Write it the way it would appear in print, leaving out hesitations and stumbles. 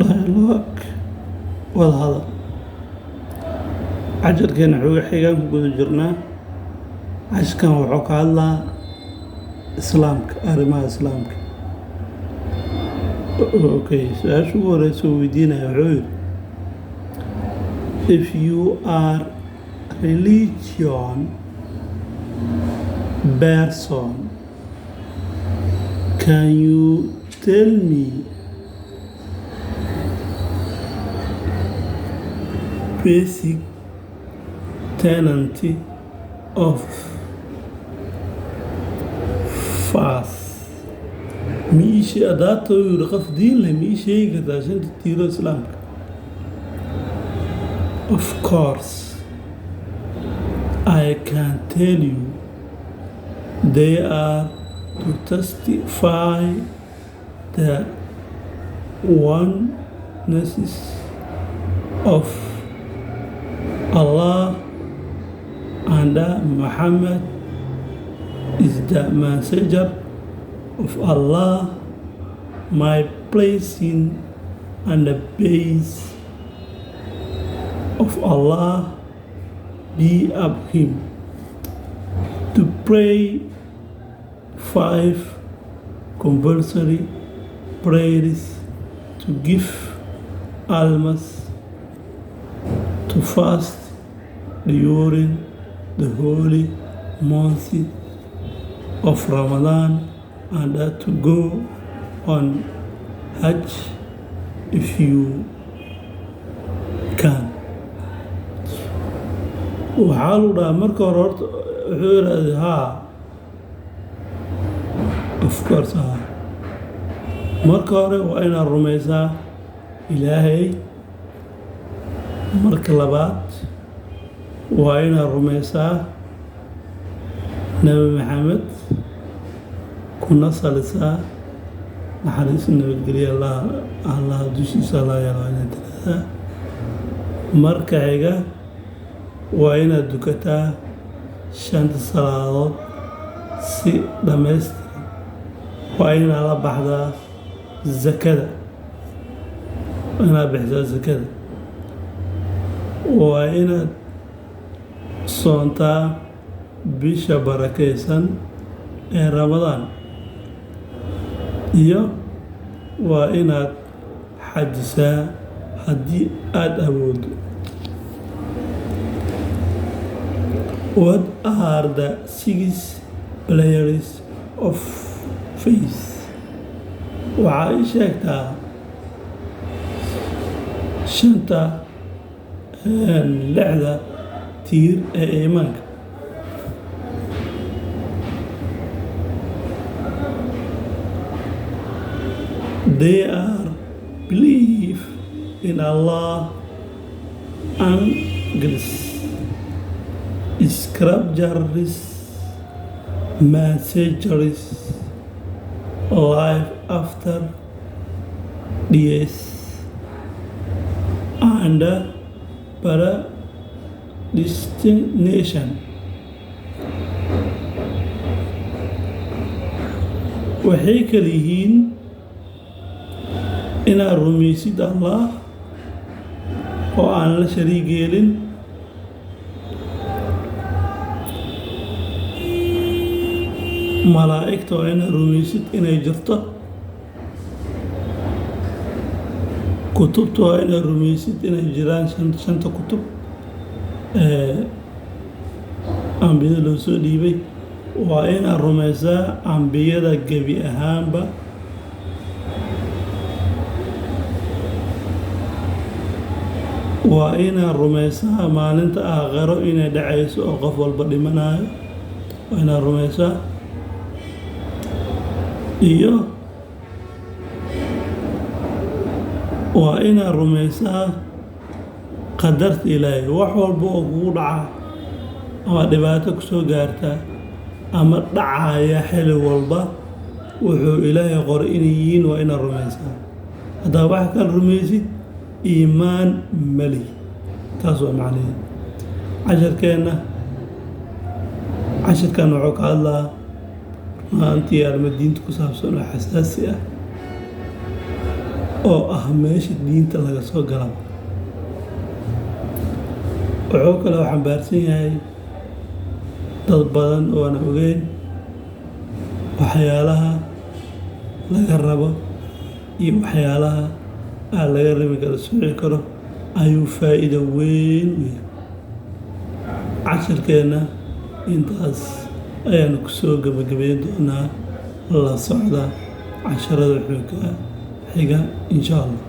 dialogue wada hadal cajarkeena xigaan ku guda jirnaa cashkan wuxuu ka hadlaa islaamka arrimaha islaamka okay su-aasha ugu horeysa oo weydiinaya wuxuu yidhi if you are religion person can you tell me basic tenet of faith ميشي أداته يرقف دين له ميشي كذا عشان تديره إسلامك. Of course I can tell you they are to testify the oneness of Allah and Muhammad is the messenger of Allah, my blessing and the peace of Allah be upon him, to pray 5 compulsory prayers, to give alms, to fast during the holy month of Ramadan, and to go on Hajj if you can. waxaa lu dhahaa marka hore horta wuxuu yidhaahday haa of course haa marka hore waa inaad rumaysaa ilaahay marka labaad waa inaad rumaysaa nabi maxamed kuna salisaa naxariis nabadgelyo allah dushiisa laa yeelo inaad tiraahdaa marka xiga waa inaad dukataa 5 salaadood si dhammaystiran waa inaad la baxdaa zakada inaad bixisaa zakada waa inaad soontaa bisha barakaysan ee Ramadaan iyo waa inaad xajisaa haddii aad awoodo. What are the 6 pillars of faith? waxaa ii sheegtaa 6 tiir ee iimaanka. They are belief in Allah and grace, scriptures, messages, life after death, and predestination. waxay kala yihiin inaad rumaysid Allah oo aan la shariig yeelin, malaa'igta waa inaad rumaysid inay jirto, kutubta waa inaad rumaysid inay jiraan 5 kutub ambiyada loo soo dhiibay, waa inaad rumaysaa ambiyada gebi ahaanba, waa inaad rumaysaa maalinta aakhiro inay dhacayso oo qof walba dhimanayo, waa inaad rumaysaa iyo waa inaad rumaysaa qadarta Ilaahay. wax walba oo kugu dhaca ama dhibaato ku soo gaarta ama dhacaya xilli walba wuxuu Ilaahay qoray inay yihiin, waa inaad rumaysaa. haddaa wax kale rumaysid iimaan mali, taas waa macnaheedu. cashirkan wuxuu ka hadlaa maantii arrimo diinta ku saabsan oo xasaasi ah oo ah meesha diinta laga soo galo. Wuxuu kaloo xambaarsan yahay dad badan oo aan ogeyn waxyaalaha laga rabo iyo waxyaalaha aan laga rabin kala sooci karo ayuu faa'iido weyn u yahay. Casharkeena intaas ayaan ku soo gabagabayn doonaa. La socda casharada wuxuu ka xiga insha Allah.